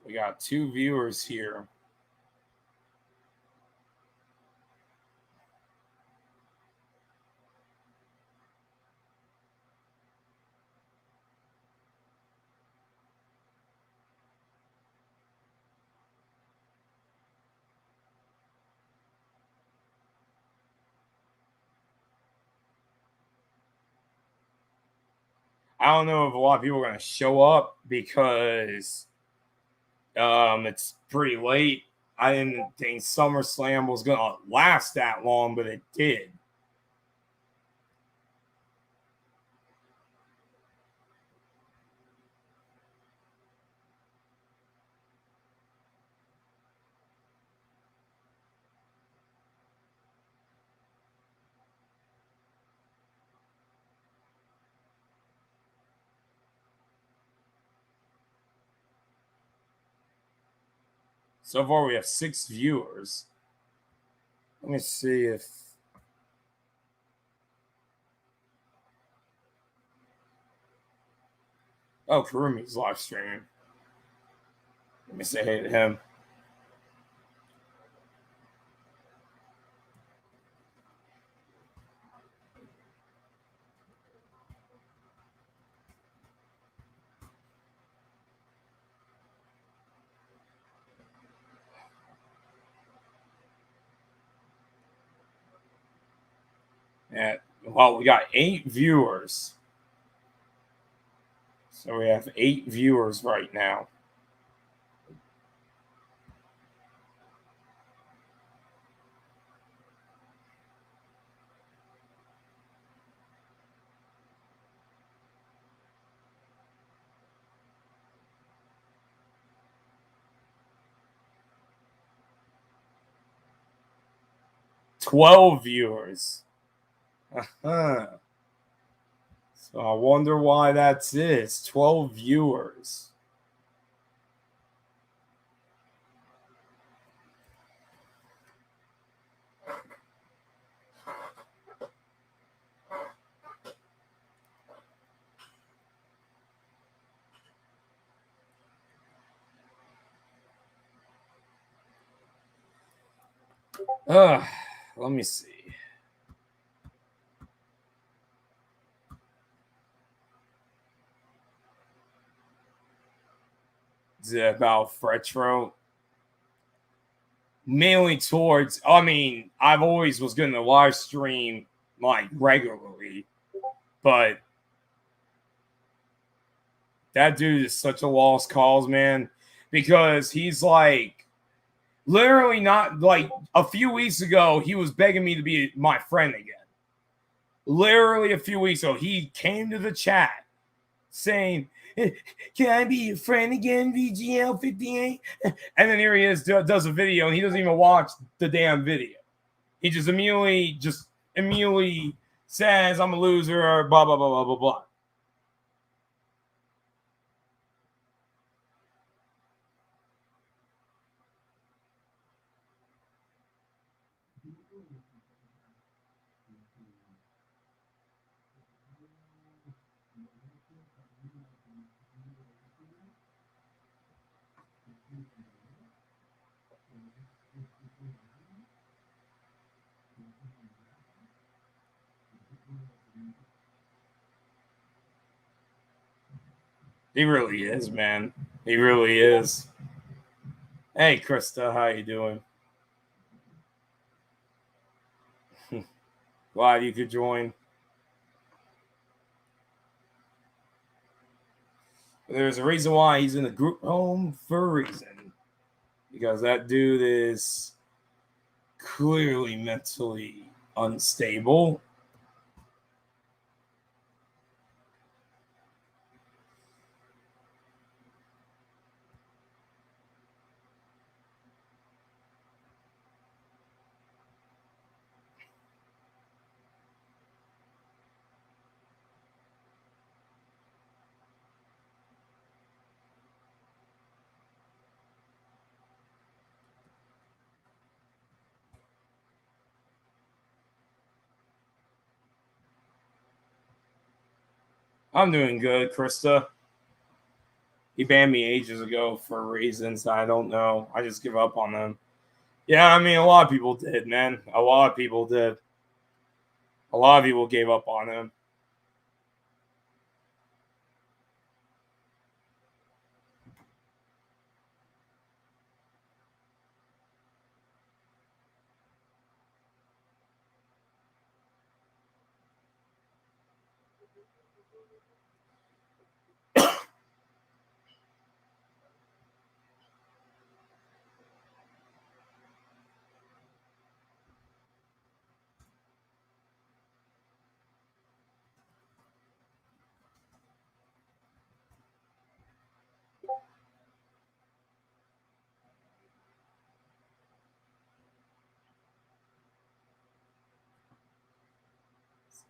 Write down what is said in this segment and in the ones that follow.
We got 2 viewers here. I don't know if a lot of people are going to show up because it's pretty late. I didn't think SummerSlam was going to last that long, but it did. So far, we have 6 viewers. Let me see if. Oh, Karumi's live streaming. Let me say hey to him. Well, we got 8 viewers. So we have 8 viewers right now. $12 viewers. Uh-huh. So I wonder why that's it. 12 viewers. Let me see. Is it about Fretro? Mainly towards, I mean, I've always was going to live stream like regularly, but that dude is such a lost cause, man, because he's like literally not like a few weeks ago, he was begging me to be my friend again. Literally a few weeks ago, he came to the chat saying, "Can I be your friend again, VGL 58?" And then here he is, does a video, and he doesn't even watch the damn video. He just immediately says, "I'm a loser," blah blah blah blah blah blah. He really is, man. He really is. Hey, Krista, how you doing? Glad you could join. There's a reason why he's in the group home for a reason. Because that dude is clearly mentally unstable. I'm doing good, Krista. He banned me ages ago for reasons I don't know. I just give up on them. Yeah, I mean, a lot of people did, man. A lot of people did. A lot of people gave up on him.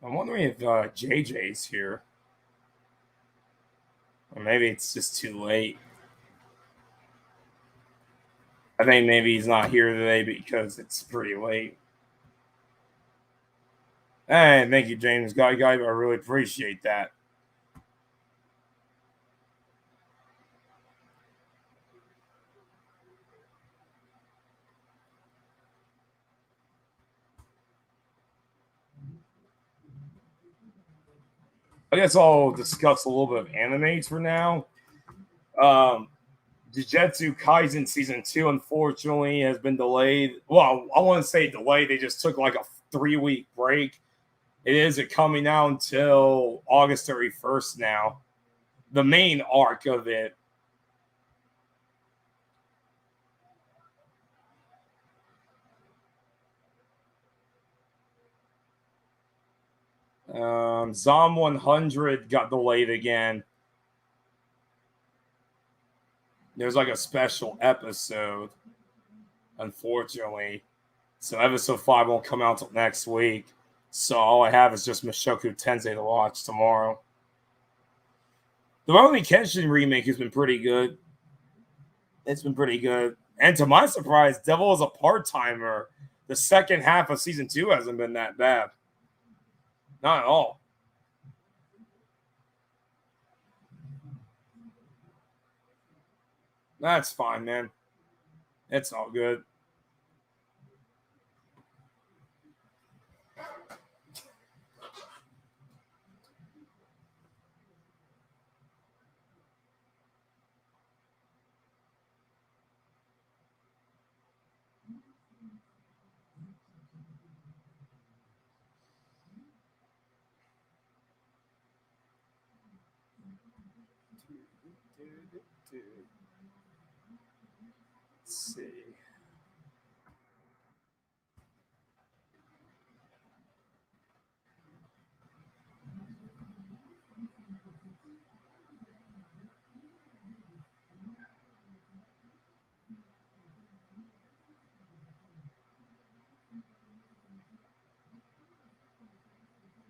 I'm wondering if JJ's here. Or maybe it's just too late. I think maybe he's not here today because it's pretty late. Hey, thank you, James Guy. I really appreciate that. I guess I'll discuss a little bit of animes for now. Um, Jujutsu Kaisen season 2 unfortunately has been delayed. Well, I want to say delayed. They just took like a 3-week break. It isn't coming out until August 31st now. The main arc of it. Zom 100 got delayed again. There's like a special episode, unfortunately. So episode 5 won't come out till next week. So all I have is just Mushoku Tensei to watch tomorrow. The Rurouni Kenshin remake has been pretty good. It's been pretty good. And to my surprise, Devil is a part-timer. The second half of season 2 hasn't been that bad. Not at all. That's fine, man. It's all good. Let's see.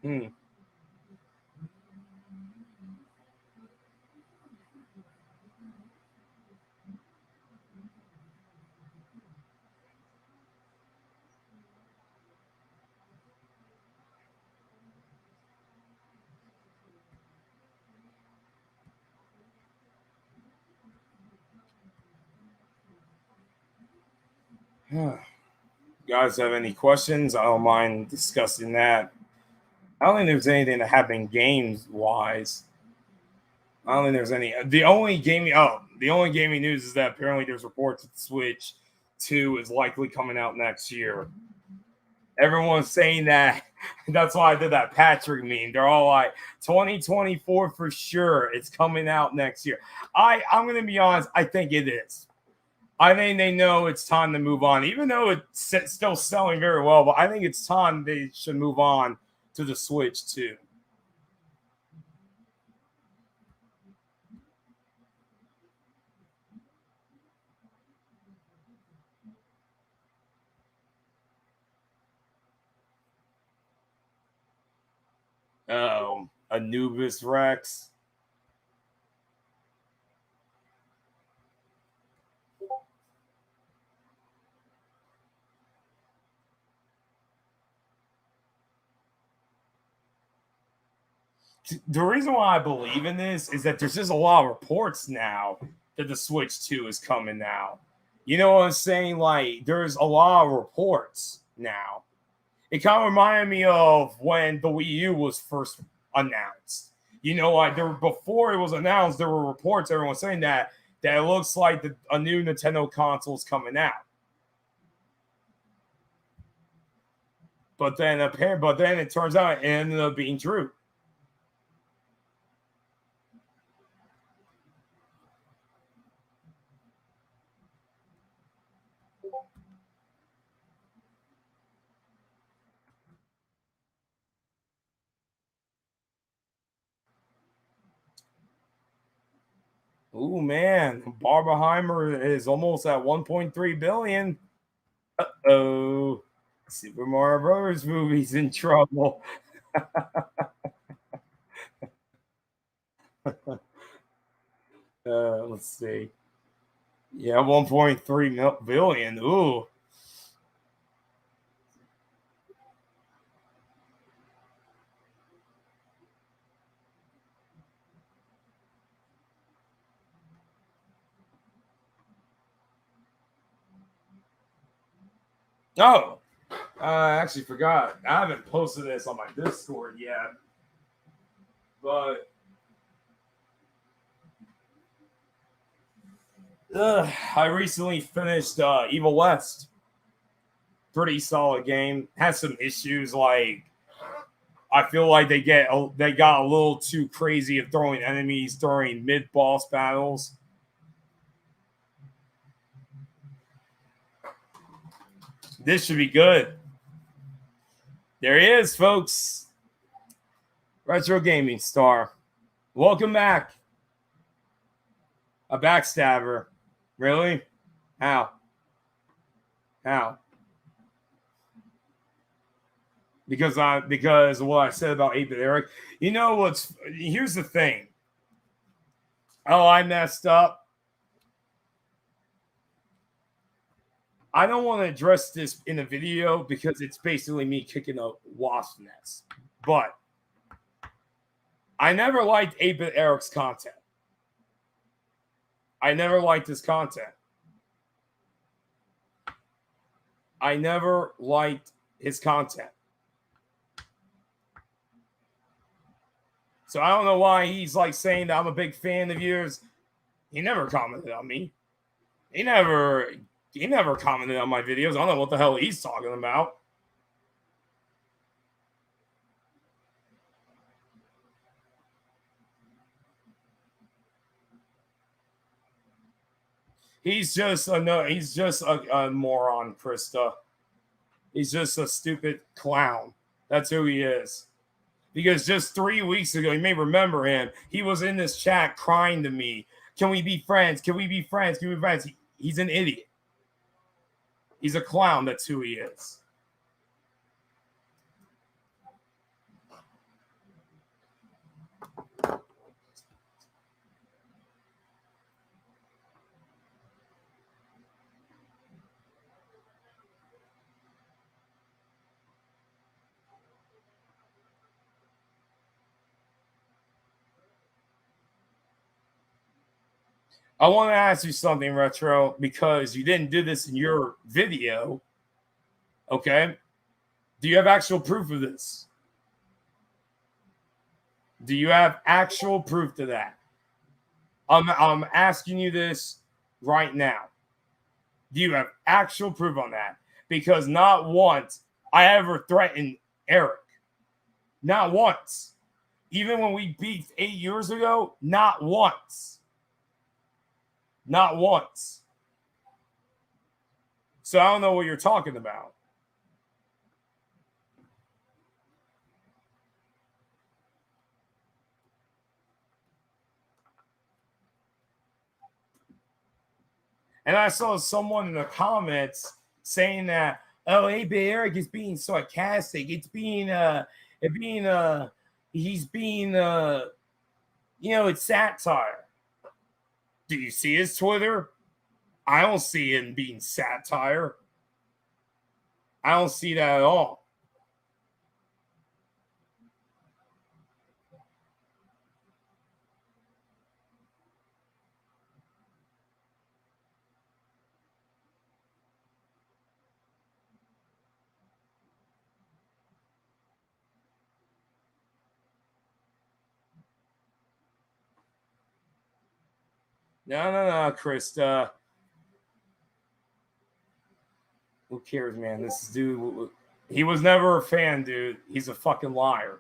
Hmm. Guys have any questions? I don't mind discussing that. I don't think there's anything that happened games wise. I don't think there's any. The only gaming news is that apparently there's reports that Switch 2 is likely coming out next year. Everyone's saying that. That's why I did that Patrick meme. They're all like 2024 for sure. It's coming out next year. I'm gonna be honest. I think it is. I think they know it's time to move on, even though it's still selling very well. But I think it's time they should move on to the Switch too. Anubis Rex. The reason why I believe in this is that there's just a lot of reports now that the Switch 2 is coming out. You know what I'm saying? Like, there's a lot of reports now. It kind of reminded me of when the Wii U was first announced. You know, like before it was announced, there were reports, everyone saying that it looks like a new Nintendo console is coming out. But then it turns out it ended up being true. Ooh, man, Barbenheimer is almost at 1.3 billion. Uh-oh. Super Mario Brothers movie's in trouble. Let's see. Yeah, 1.3 billion. Ooh. Oh, I actually forgot. I haven't posted this on my Discord yet. But I recently finished Evil West. Pretty solid game. Has some issues like I feel like they got a little too crazy of throwing enemies during mid boss battles. This should be good. There he is, folks. Retro Gaming Star. Welcome back. A backstabber. Really? How? How? Because of what I said about 8-Bit Eric. You know what's here's the thing. Oh, I messed up. I don't want to address this in a video because it's basically me kicking a wasp nest. But I never liked 8-Bit Eric's content. I never liked his content. I never liked his content. So I don't know why he's like saying that I'm a big fan of yours. He never commented on me. He never commented on my videos. I don't know what the hell he's talking about. He's just a moron, Krista. He's just a stupid clown. That's who he is. Because just 3 weeks ago, you may remember him. He was in this chat crying to me. Can we be friends? Can we be friends? Can we be friends? He's an idiot. He's a clown. That's who he is. I want to ask you something, Retro, because you didn't do this in your video. Okay. Do you have actual proof of this? Do you have actual proof to that? I'm asking you this right now. Do you have actual proof on that? Because not once I ever threatened Eric. Not once. Even when we beefed 8 years ago, not once. Not once. So I don't know what you're talking about. And I saw someone in the comments saying that, oh, AB Eric is being sarcastic. He's being it's satire. Do you see his Twitter? I don't see him being satire. I don't see that at all. No, Krista. Who cares, man? This dude, he was never a fan, dude. He's a fucking liar.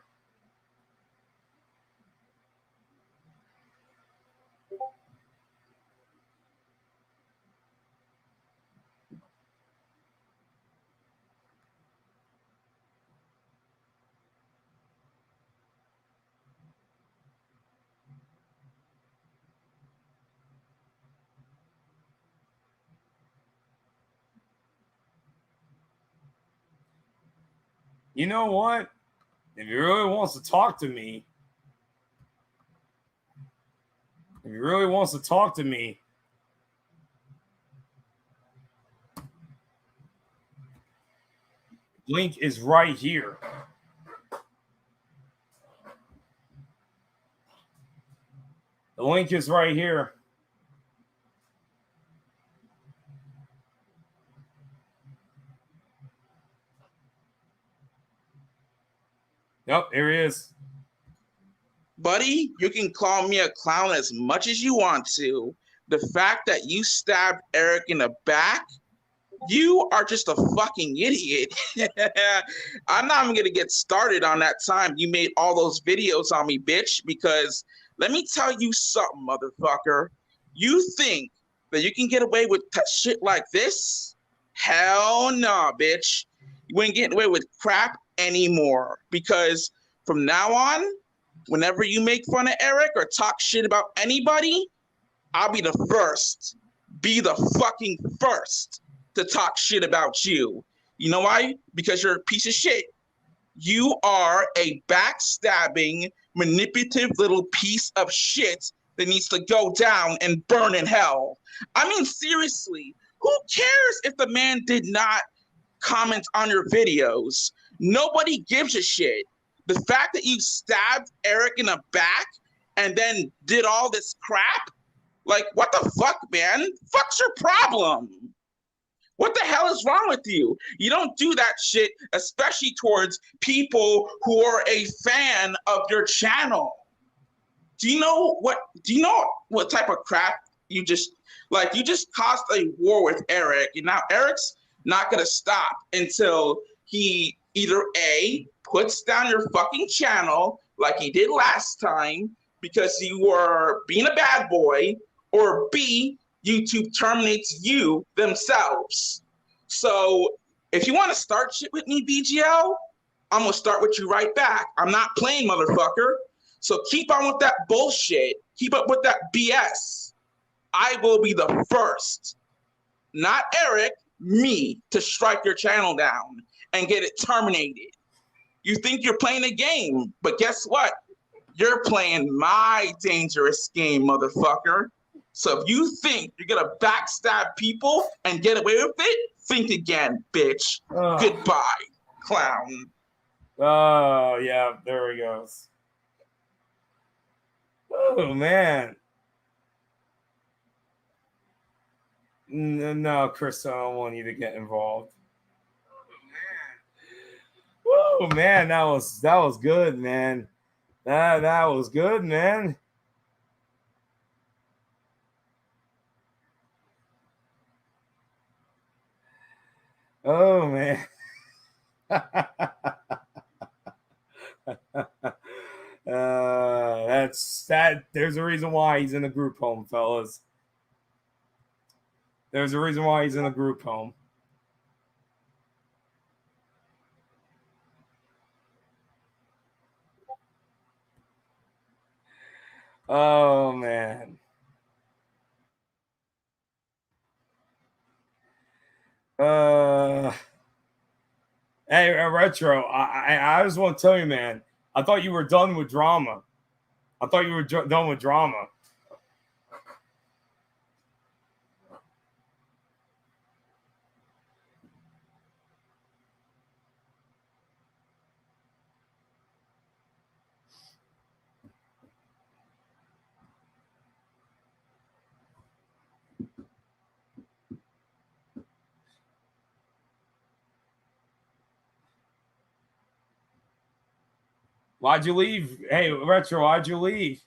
You know what? If he really wants to talk to me, link is right here. The link is right here. Yep, here he is. Buddy, you can call me a clown as much as you want to. The fact that you stabbed Eric in the back, you are just a fucking idiot. I'm not even going to get started on that time you made all those videos on me, bitch, because let me tell you something, motherfucker. You think that you can get away with shit like this? Hell no, bitch. You ain't getting away with crap anymore, because from now on, whenever you make fun of Eric or talk shit about anybody, I'll be the first. Be the fucking first to talk shit about you. You know why? Because you're a piece of shit. You are a backstabbing, manipulative little piece of shit that needs to go down and burn in hell. I mean, seriously, who cares if the man did not comment on your videos? Nobody gives a shit. The fact that you stabbed Eric in the back and then did all this crap, like, what the fuck, man? Fuck's your problem? What the hell is wrong with you? You don't do that shit, especially towards people who are a fan of your channel. Do you know what type of crap you just caused a war with Eric, and now Eric's not gonna stop until he either A, puts down your fucking channel like he did last time because you were being a bad boy, or B, YouTube terminates you themselves. So if you want to start shit with me, BGL, I'm gonna start with you right back. I'm not playing, motherfucker. So keep on with that bullshit. Keep up with that BS. I will be the first, not Eric, me, to strike your channel down and get it terminated. You think you're playing a game, but guess what? You're playing my dangerous game, motherfucker. So if you think you're gonna backstab people and get away with it, think again, bitch. Goodbye, clown. Oh, yeah, there he goes. Oh, man. No, Chris, I don't want you to get involved. Oh, man, that was good, man. That was good, man. Oh, man. That's that. There's a reason why he's in a group home, fellas. There's a reason why he's in a group home. Oh, man. Hey, Retro, I just want to tell you, man, I thought you were done with drama. I thought you were done with drama. Why'd you leave? Hey, Retro, why'd you leave?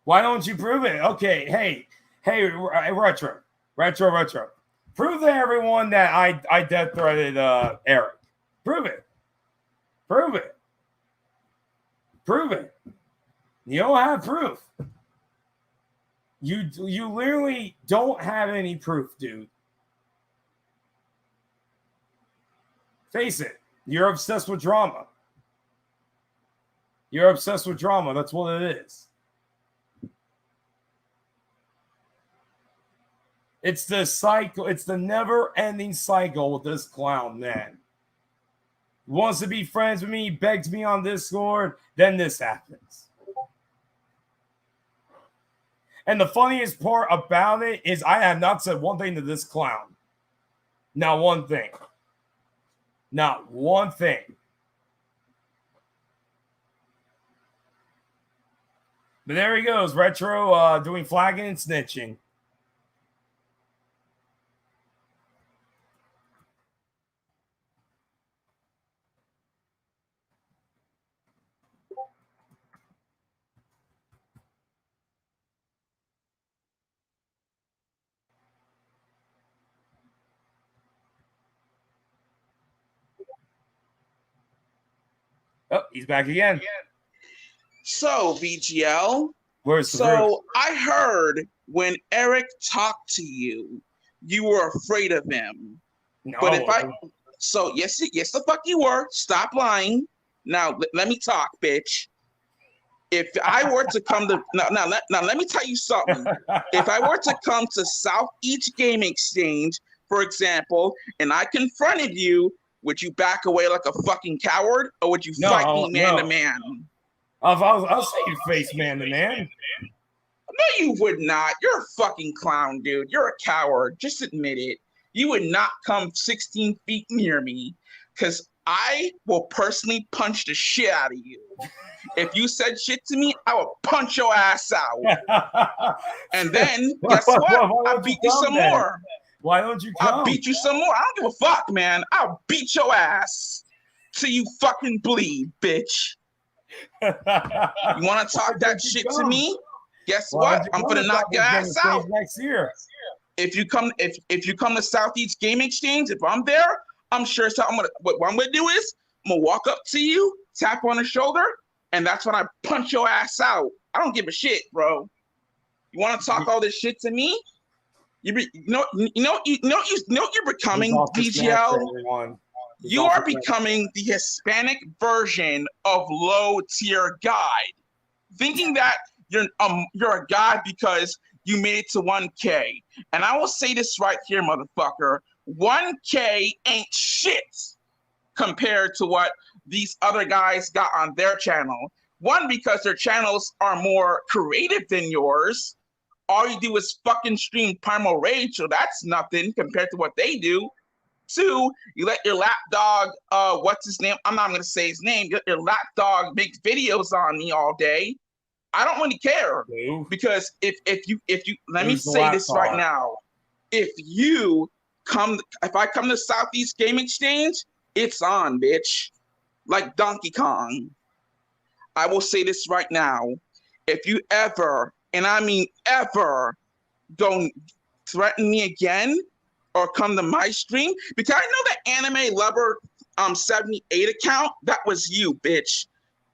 Why don't you prove it? Okay, hey, retro. Prove to everyone that I death threatened Eric. Prove it. You don't have proof. You literally don't have any proof, dude. Face it. You're obsessed with drama. That's what it is. It's the cycle. It's the never-ending cycle with this clown, man. He wants to be friends with me. He begs me on Discord. Then this happens. And the funniest part about it is I have not said one thing to this clown. Not one thing. But there he goes, Retro doing flagging and snitching. Oh, he's back again. So, VGL. Where's the proof? I heard when Eric talked to you, you were afraid of him. No. But yes, the fuck you were. Stop lying. Now let me talk, bitch. If I were to come to now, let me tell you something. If I were to come to Southeast Game Exchange, for example, and I confronted you, would you back away like a fucking coward, or would you fight me man to man? I'll say you face man to man. No, you would not. You're a fucking clown, dude. You're a coward. Just admit it. You would not come 16 feet near me, because I will personally punch the shit out of you. If you said shit to me, I will punch your ass out. And then, guess what? I'll beat you some more. Why don't you come? I'll beat you some more. I don't give a fuck, man. I'll beat your ass till you fucking bleed, bitch. You want to talk that shit to me? Guess what? I'm gonna knock your ass out next year. If you come to Southeast Game Exchange, if I'm there, I'm sure. So what I'm gonna do is I'm gonna walk up to you, tap on the shoulder, and that's when I punch your ass out. I don't give a shit, bro. You want to talk all this shit to me? You're becoming, VGL. You are becoming the Hispanic version of low tier guide, thinking that you're a god because you made it to 1K. And I will say this right here, motherfucker. 1K ain't shit compared to what these other guys got on their channel. One, because their channels are more creative than yours. All you do is fucking stream Primal Rage, so that's nothing compared to what they do. Two, you let your lapdog, what's his name? I'm not gonna say his name. Your lapdog makes videos on me all day. I don't really care, because if you let me say this right now, if I come to Southeast Game Exchange, it's on, bitch, like Donkey Kong. I will say this right now: if you ever, and I mean ever, don't threaten me again or come to my stream, because I know the Anime Lover 78 account, that was you, bitch.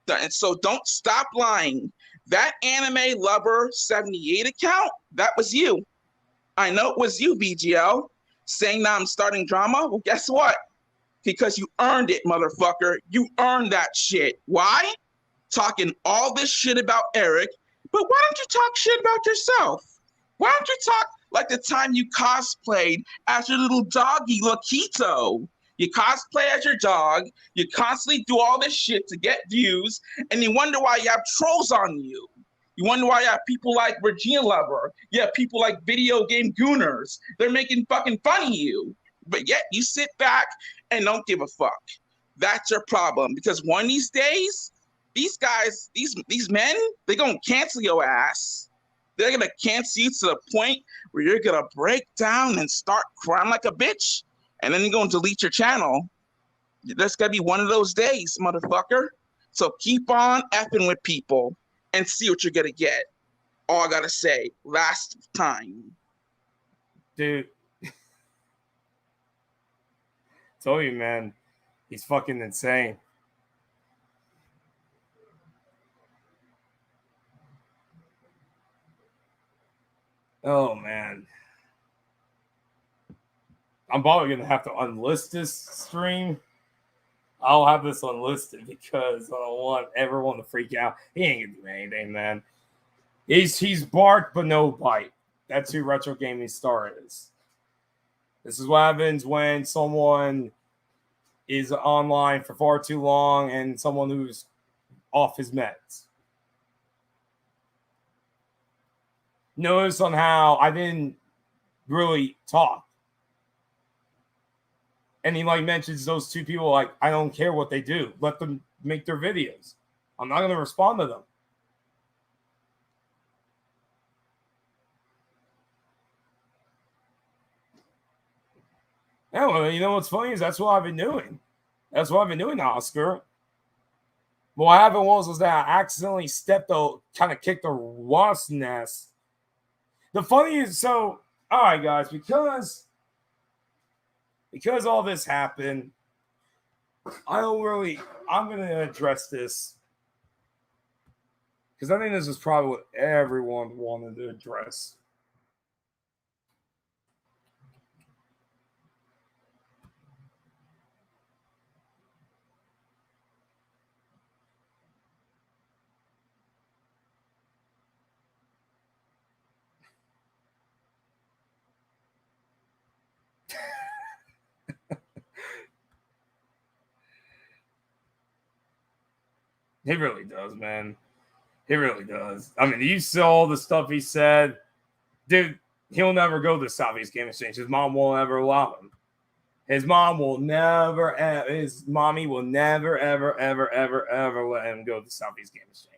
And so don't stop lying. That Anime Lover 78 account, that was you. I know it was you, VGL, saying that I'm starting drama. Well, guess what? Because you earned it, motherfucker. You earned that shit. Why? Talking all this shit about Eric, but why don't you talk shit about yourself? Why don't you talk like the time you cosplayed as your little doggy, Laquito? You cosplay as your dog, you constantly do all this shit to get views, and you wonder why you have trolls on you. You wonder why you have people like Regina Lover, you have people like Video Game Gooners. They're making fucking fun of you. But yet you sit back and don't give a fuck. That's your problem. Because one of these days, these guys, these men, they're gonna cancel your ass. They're gonna cancel you to the point where you're gonna break down and start crying like a bitch. And then you're going to delete your channel. That's going to be one of those days, motherfucker. So keep on effing with people and see what you're going to get. All I gotta say, last time. Dude. Told you, man. He's fucking insane. Oh, man. I'm probably going to have to unlist this stream. I'll have this unlisted because I don't want everyone to freak out. He ain't going to do anything, man. He's bark, but no bite. That's who Retro Gaming Star is. This is what happens when someone is online for far too long and someone who's off his meds. Notice on how I didn't really talk. And he mentions those two people I don't care what they do. Let them make their videos. I'm not going to respond to them. Yeah, well, you know what's funny is that's what I've been doing. That's what I've been doing, Oscar. But what happened was that I accidentally kind of kicked a wasp nest. The funny is, so, all right, guys, because all this happened, I'm going to address this because I think this is probably what everyone wanted to address. He really does, man. He really does. I mean, you saw the stuff he said. Dude, he'll never go to the Southeast Game Exchange. His mom won't ever allow him. His mom will never, his mommy will never, ever, ever, ever, ever let him go to the Southeast Game Exchange.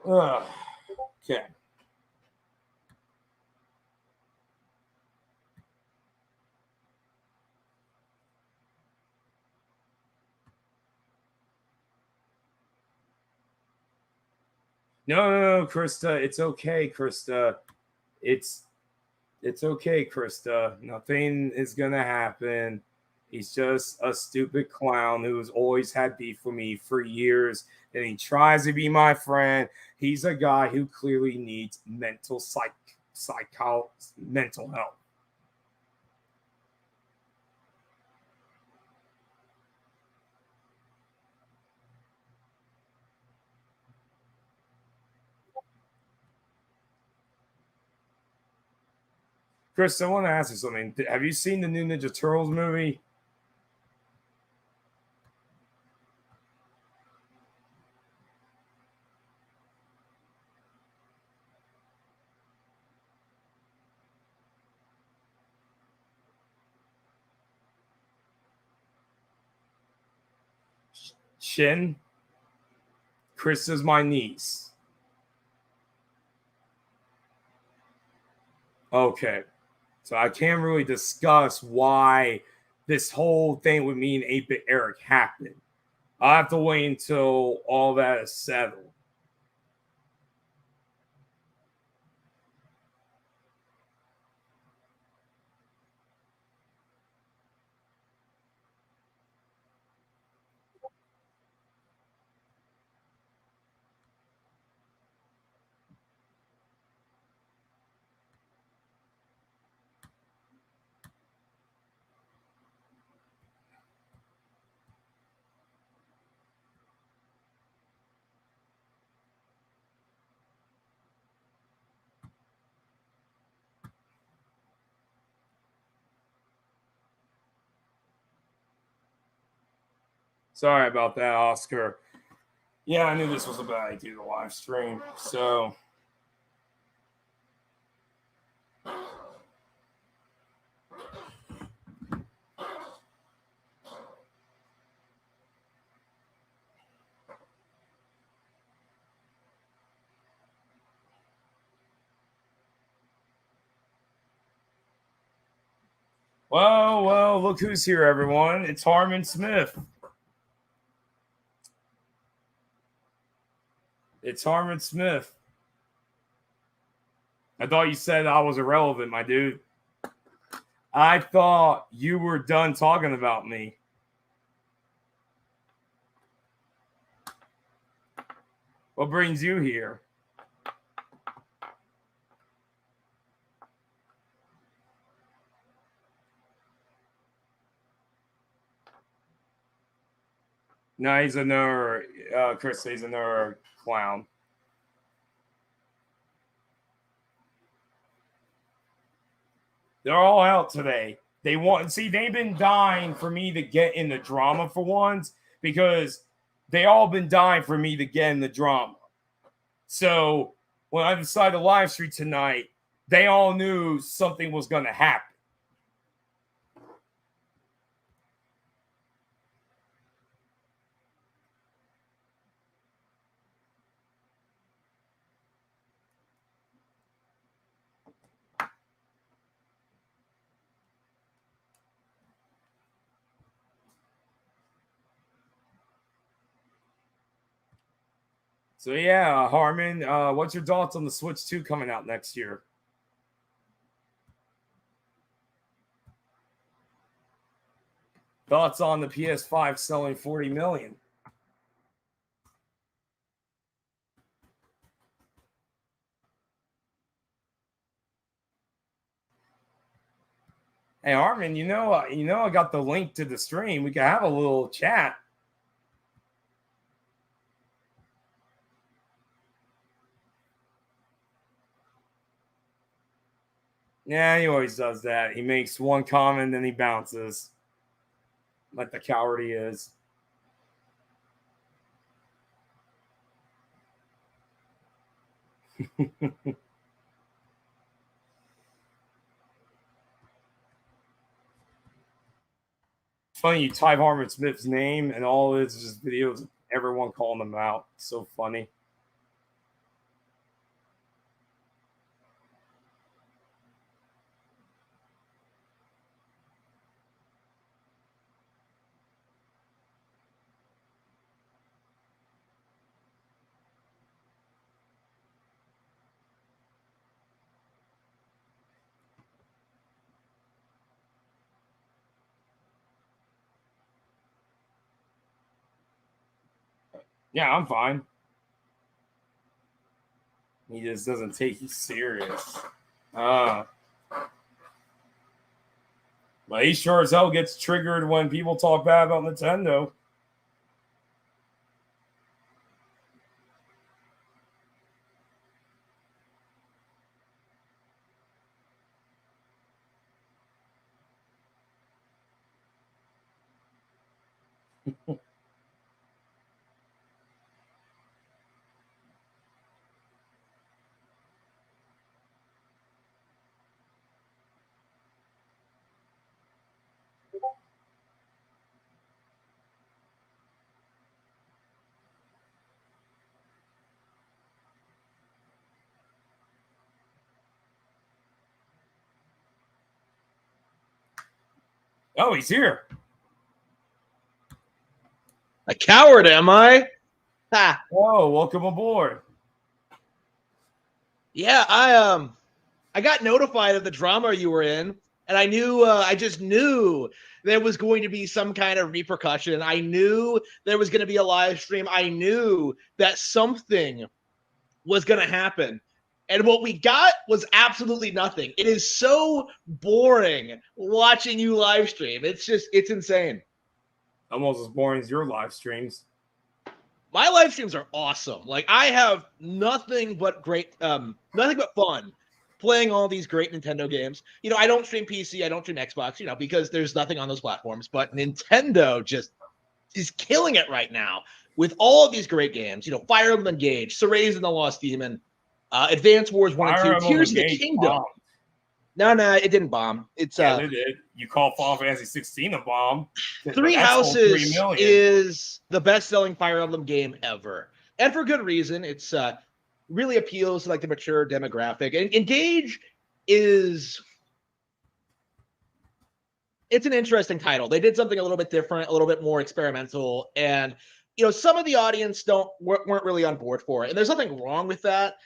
Okay. No, Krista. It's okay, Krista. It's okay, Krista. Nothing is gonna happen. He's just a stupid clown who's always had beef with me for years, and he tries to be my friend. He's a guy who clearly needs mental health. Chris, I want to ask you something. Have you seen the new Ninja Turtles movie? Shin? Chris is my niece. Okay. So I can't really discuss why this whole thing with me and 8-Bit Eric happened. I'll have to wait until all that is settled. Sorry about that, Oscar. Yeah, I knew this was a bad idea to live stream. So Well, look who's here, everyone. It's Harmon Smith. It's Harmon Smith. I thought you said I was irrelevant, my dude. I thought you were done talking about me. What brings you here? No, he's another Chris. He's another clown. They're all out today. They've been dying for me to get in the drama for once because they all been dying for me to get in the drama. So when I decided to live stream tonight, they all knew something was going to happen. So yeah, Harmon, what's your thoughts on the Switch 2 coming out next year? Thoughts on the PS5 selling 40 million? Hey, Harmon, I got the link to the stream. We can have a little chat. Yeah, he always does that. He makes one comment, then he bounces. Like the coward he is. Funny, you type Harmon Smith's name, and all it is just videos of everyone calling him out. It's so funny. Yeah, I'm fine. He just doesn't take you serious. But he sure as hell gets triggered when people talk bad about Nintendo. Oh, he's here. A coward, am I? Ha. Oh, welcome aboard. Yeah, I got notified of the drama you were in, and I just knew there was going to be some kind of repercussion. I knew there was going to be a live stream. I knew that something was going to happen. And what we got was absolutely nothing. It is so boring watching you live stream. It's insane. Almost as boring as your live streams. My live streams are awesome. Like, I have nothing but fun playing all these great Nintendo games. I don't stream PC, I don't stream Xbox, because there's nothing on those platforms. But Nintendo just is killing it right now with all of these great games. Fire Emblem Engage, Cereza and the Lost Demon, Advance Wars 1 and 2, Tears of the Kingdom. Bombed. No, it didn't bomb. It's they did. You call Final Fantasy 16 a bomb. Three Houses is the best-selling Fire Emblem game ever, and for good reason. It's really appeals to like the mature demographic. And Engage is it's an interesting title. They did something a little bit different, a little bit more experimental, and some of the audience weren't really on board for it. And there's nothing wrong with that.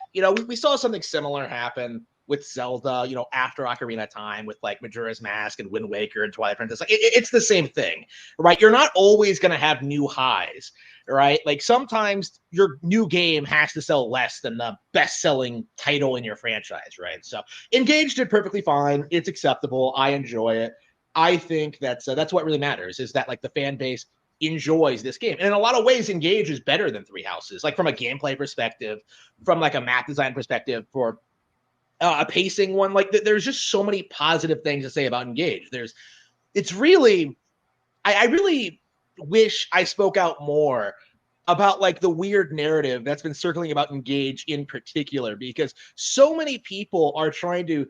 We saw something similar happen with Zelda, after Ocarina of Time with like Majora's Mask and Wind Waker and Twilight Princess. Like it's the same thing, right? You're not always going to have new highs, right? Like sometimes your new game has to sell less than the best-selling title in your franchise, right? So Engage did perfectly fine. It's acceptable. I enjoy it. I think that's what really matters, is that like the fan base enjoys this game. And in a lot of ways, Engage is better than Three Houses, like from a gameplay perspective, from like a map design perspective, for a pacing one. Like there's just so many positive things to say about Engage. It's really, I really wish I spoke out more about like the weird narrative that's been circling about Engage in particular, because so many people are trying to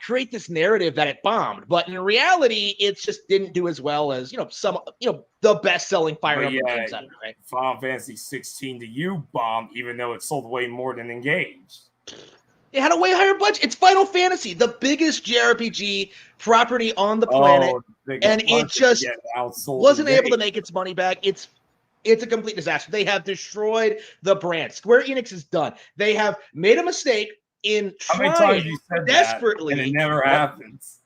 create this narrative that it bombed, but in reality, it just didn't do as well as the best-selling Fire Emblem games ever, right? Final Fantasy 16 to you bombed, even though it sold way more than Engage. It had a way higher budget. It's Final Fantasy, the biggest JRPG property on the planet, and it just wasn't able to make its money back. It's a complete disaster. They have destroyed the brand. Square Enix is done. They have made a mistake in trying desperately, and it never happens.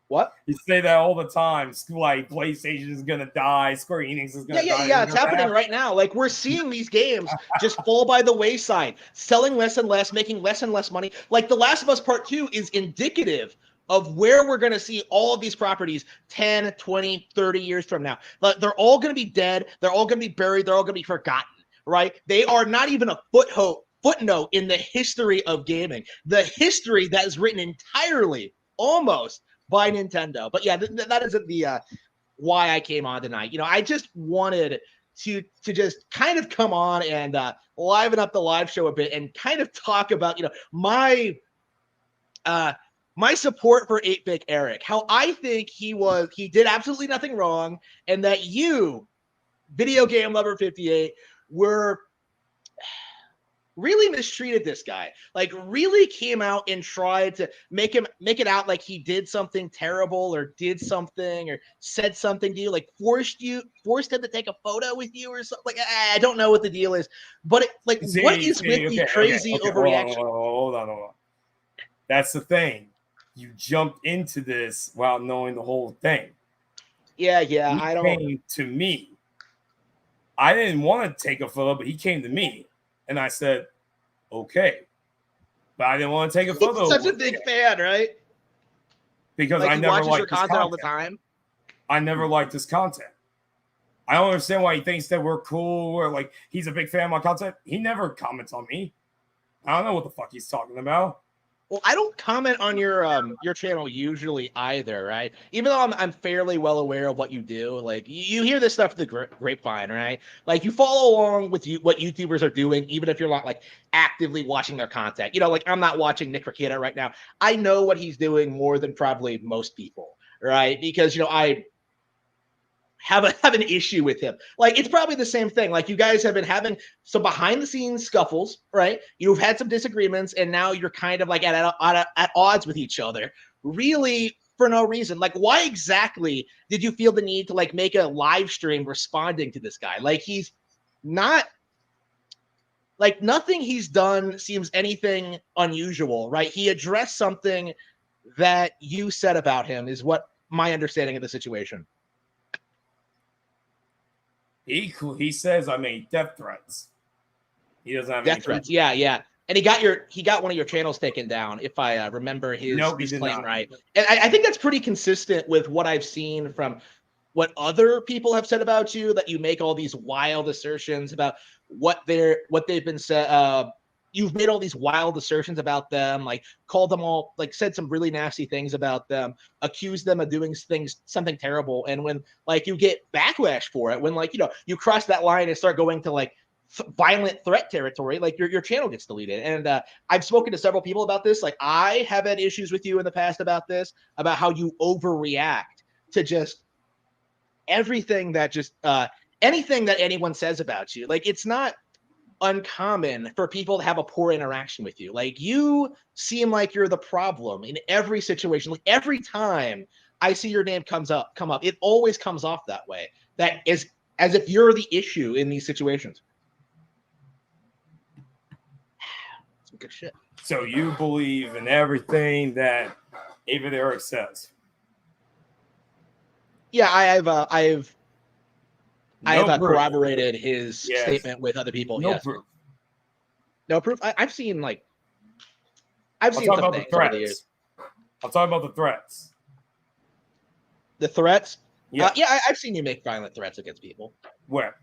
What? You say that all the time. Like PlayStation is gonna die, Square Enix is gonna die. Yeah. It's happening right now. Like we're seeing these games just fall by the wayside, selling less and less, making less and less money. Like The Last of Us Part 2 is indicative of where we're going to see all of these properties 10, 20, 30 years from now. They're all going to be dead. They're all going to be buried. They're all going to be forgotten, right? They are not even a footnote in the history of gaming, the history that is written entirely, almost, by Nintendo. But yeah, that isn't the why I came on tonight. I just wanted to just kind of come on and liven up the live show a bit and kind of talk about my support for 8-Bit Eric, how I think he did absolutely nothing wrong, and that you, Video Game Lover 58, were really mistreated this guy. Like really came out and tried to make it out like he did something terrible or did something or said something to you, like forced him to take a photo with you or something. Like I don't know what the deal is, but what is with the crazy overreaction? Hold on. That's the thing. You jumped into this without knowing the whole thing. Yeah. He came to me. I didn't want to take a photo, but he came to me. And I said, okay. But I didn't want to take a photo. He's such a big fan, right? Because I never liked your content all the time. I never liked his content. I don't understand why he thinks that we're cool or like he's a big fan of my content. He never comments on me. I don't know what the fuck he's talking about. Well, I don't comment on your channel usually either, right? Even though I'm fairly well aware of what you do. Like you hear this stuff the grapevine, right? Like you follow along with what YouTubers are doing, even if you're not like actively watching their content. Like I'm not watching Nick Rekieta right now. I know what he's doing more than probably most people, right? Because I have an issue with him. Like it's probably the same thing. Like you guys have been having some behind the scenes scuffles, right? You've had some disagreements, and now you're kind of like at odds with each other, really for no reason. Like why exactly did you feel the need to like make a live stream responding to this guy? Like he's not, like nothing he's done seems anything unusual, right? He addressed something that you said about him, is what my understanding of the situation. He says I made death threats. He doesn't have death threats. Yeah. And he got one of your channels taken down, if I remember his claim right. And I think that's pretty consistent with what I've seen from what other people have said about you, that you make all these wild assertions about what they've been said. You've made all these wild assertions about them, like called them all, like said some really nasty things about them, accused them of doing something terrible. And when like you get backlash for it, when like, you cross that line and start going to like violent threat territory, like your channel gets deleted. And I've spoken to several people about this. Like I have had issues with you in the past about this, about how you overreact to just everything that just anything that anyone says about you. Like it's not uncommon for people to have a poor interaction with you. Like, you seem like you're the problem in every situation. Like, every time I see your name come up, it always comes off that way. That is as if you're the issue in these situations. Some good shit. So you believe in everything that David Eric says? Yeah, I've No proof. corroborated his Yes. statement with other people. No Yes. proof. No proof. I've seen I'll some talk about the things over the years. threats. I'll talk about the threats. The threats. Yeah. I've seen you make violent threats against people. Where?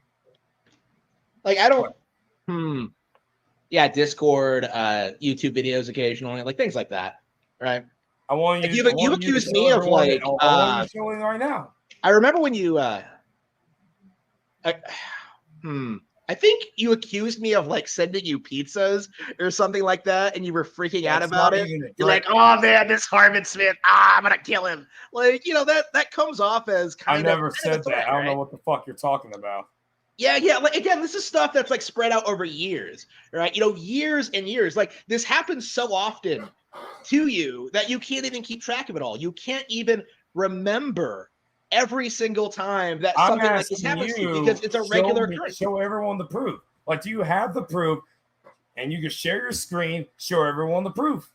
Like, I don't. Yeah, Discord, YouTube videos occasionally, like things like that, right? I want you. Like, you've accused me of, like, I want you showing right now. I remember when you. I think you accused me of, like, sending you pizzas or something like that, and you were freaking out about it. You're like, "Oh man, this Harmon Smith, I'm gonna kill him." Like, you know, that comes off as I kind of. never said that. I don't know what the fuck you're talking about. Yeah. Like, again, this is stuff that's, like, spread out over years, right? You know, years and years. Like, this happens so often to you that you can't even keep track of it all. You can't even remember every single time that I'm something like this happens to you, because it's a regular occurrence. Show everyone the proof. Like, do you have the proof? And you can share your screen, show everyone the proof.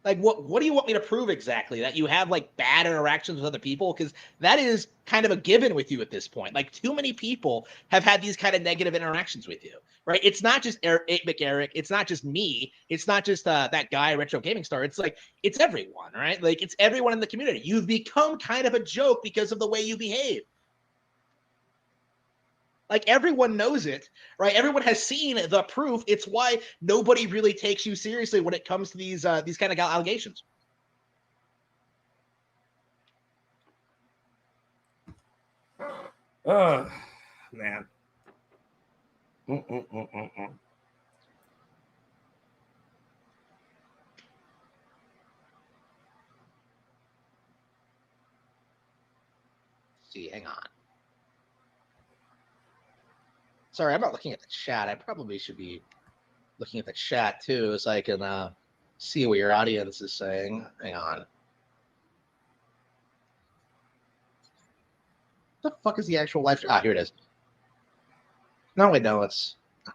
Like, what do you want me to prove exactly? That you have, like, bad interactions with other people? Because that is kind of a given with you at this point. Like, too many people have had these kind of negative interactions with you, right? It's not just Eric. It's not just me. It's not just that guy, Retro Gaming Star. It's like, it's everyone, right? Like, it's everyone in the community. You've become kind of a joke because of the way you behave. Like, everyone knows it, right? Everyone has seen the proof. It's why nobody really takes you seriously when it comes to these kind of allegations. Man. See, hang on. Sorry, I'm not looking at the chat. I probably should be looking at the chat too, so I can see what your audience is saying. Hang on. What the fuck is the actual live stream? Ah, here it is. No, wait, no, it's all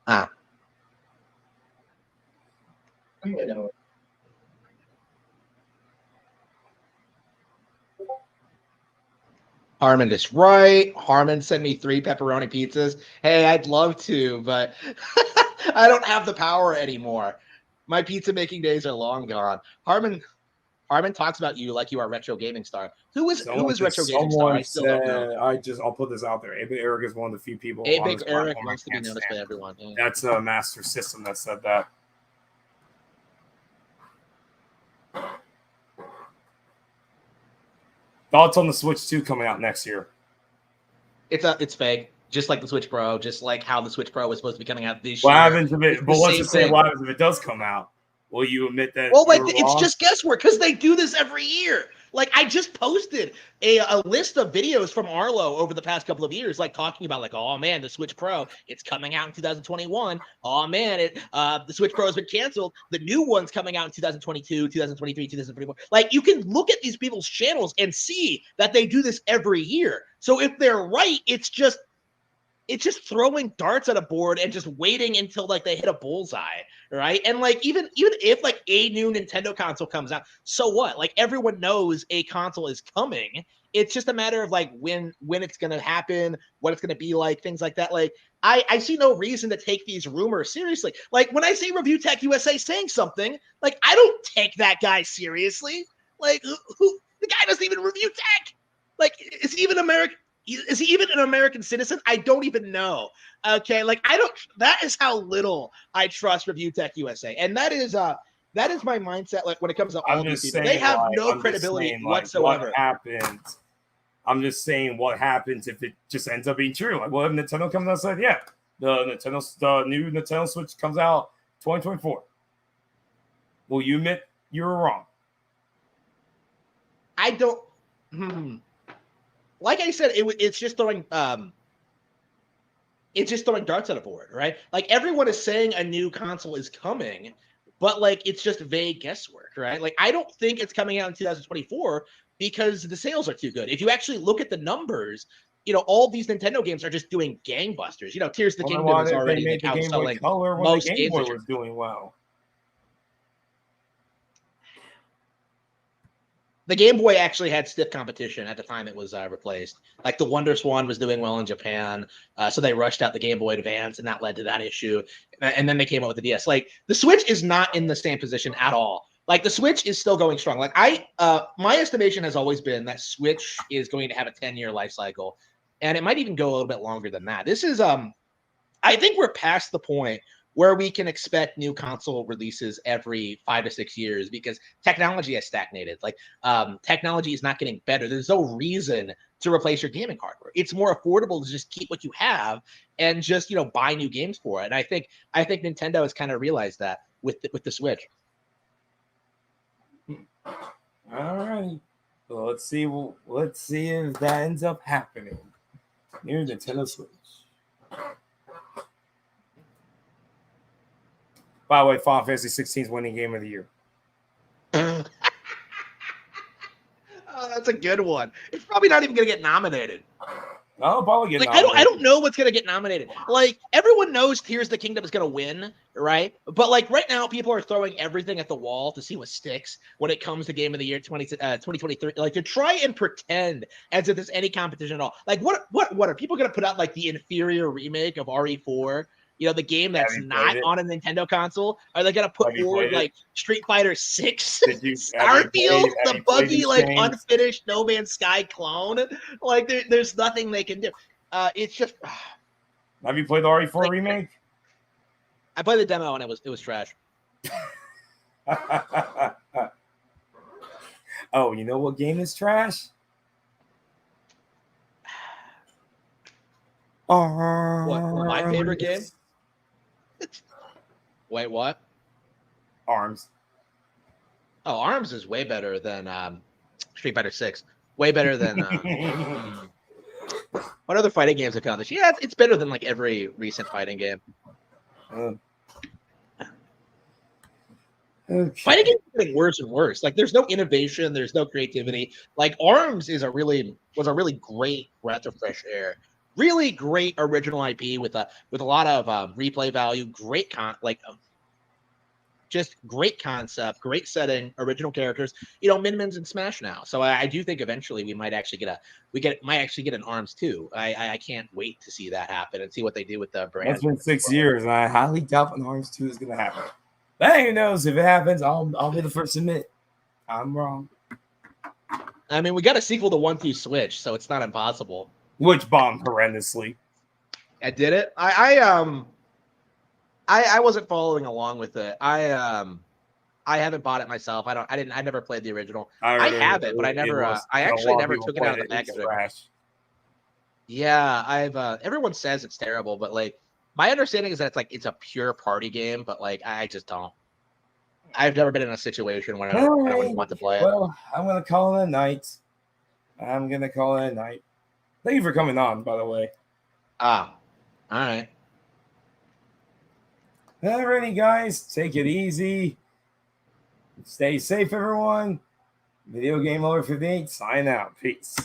right. Wait, no. Harmon is right. Harmon sent me 3 pepperoni pizzas. Hey, I'd love to, but I don't have the power anymore. My pizza making days are long gone. Harmon talks about you like you are Retro Gaming Star. Who is Retro Gaming Star? I still don't know. I'll put this out there. 8-Bit Eric is one of the few people. 8-Bit Eric wants to be noticed by everyone. Yeah. That's a Master System that said that. Thoughts on the Switch 2 coming out next year? It's fake, just like the Switch Pro, just like how the Switch Pro was supposed to be coming out this year. What happens if it? But let's just say, what happens if it does come out? Will you admit that? Well, like, it's just guesswork because they do this every year. Like, I just posted a list of videos from Arlo over the past couple of years, like, talking about, like, oh man, the Switch Pro, it's coming out in 2021. Oh man, the Switch Pro has been canceled. The new one's coming out in 2022, 2023, 2024. Like, you can look at these people's channels and see that they do this every year. So if they're right, it's just throwing darts at a board and just waiting until, like, they hit a bullseye, right? And, like, even if, like, a new Nintendo console comes out, so what? Like, everyone knows a console is coming. It's just a matter of, like, when it's going to happen, what it's going to be like, things like that. Like, I see no reason to take these rumors seriously. Like, when I see Review Tech USA saying something, like, I don't take that guy seriously. Like, who the guy doesn't even review tech. Like, is he even American? Is he even an American citizen? I don't even know. Okay, like, that is how little I trust Review Tech USA, and that is my mindset. Like, when it comes to all these people, they have no credibility whatsoever. What happens? I'm just saying, what happens if it just ends up being true? Like, what if Nintendo comes out and said, yeah, the new Nintendo Switch comes out 2024? Will you admit you were wrong? I don't. like I said, it's just throwing darts at a board, right? Like everyone is saying a new console is coming, but like it's just vague guesswork, right? Like I don't think it's coming out in 2024 because the sales are too good. If you actually look at the numbers, all these Nintendo games are just doing gangbusters. Tears of the Kingdom is already made the like Game Boy outselling Color when the most Game games Boy this year. was doing well. The Game Boy actually had stiff competition at the time it was replaced. Like the Wonder Swan was doing well in Japan, so they rushed out the Game Boy Advance, and that led to that issue. And then they came out with the DS. Like the Switch is not in the same position at all. Like the Switch is still going strong. Like my estimation has always been that Switch is going to have a 10-year life cycle, and it might even go a little bit longer than that. This is I think we're past the point where we can expect new console releases every 5 to 6 years because technology has stagnated. Like technology is not getting better. There's no reason to replace your gaming hardware. It's more affordable to just keep what you have and just buy new games for it. And I think Nintendo has kind of realized that with the Switch. All right. So let's see if that ends up happening. New Nintendo Switch. By the way, Final Fantasy 16 is winning Game of the Year. Oh, that's a good one. It's probably not even going to get nominated. I'll probably get Like nominated. I don't know what's going to get nominated. Like everyone knows Tears of the Kingdom is going to win, right? But like right now, people are throwing everything at the wall to see what sticks when it comes to Game of the Year 2023. Like to try and pretend as if there's any competition at all. Like what are people going to put out like the inferior remake of RE4? The game that's not on a Nintendo console? Are they going to put forward like Street Fighter 6? Starfield, the buggy, like unfinished No Man's Sky clone? Like there's nothing they can do. It's just. Have you played the RE4 remake? I played the demo and it was trash. Oh, you know what game is trash? What my favorite game? Wait, what? Arms. Oh, Arms is way better than Street Fighter 6. Way better than what other fighting games have come this year? Yeah, it's better than like every recent fighting game. Okay. Fighting games are getting worse and worse. Like there's no innovation, there's no creativity. Like Arms was a really great breath of fresh air. Really great original IP with a lot of replay value, just great concept, great setting, original characters. Min-Min's in Smash now, so I do think eventually we might actually get an Arms too. I can't wait to see that happen and see what they do with the brand. That's been 6 years, and I highly doubt an Arms 2 is going to happen. But who knows? If it happens, I'll be the first to admit I'm wrong. I mean, we got a sequel to 1 through Switch, so it's not impossible. Which bombed horrendously. I did it. I wasn't following along with it. I haven't bought it myself. I never played the original. I have it, but I never. I actually never took it out of the package. Yeah, everyone says it's terrible, but like my understanding is that it's a pure party game, but like I just don't. I've never been in a situation where I wouldn't want to play it. Well, I'm gonna call it a night. Thank you for coming on, by the way. All right. Alrighty, guys. Take it easy. Stay safe, everyone. Video Game Over 58, sign out. Peace.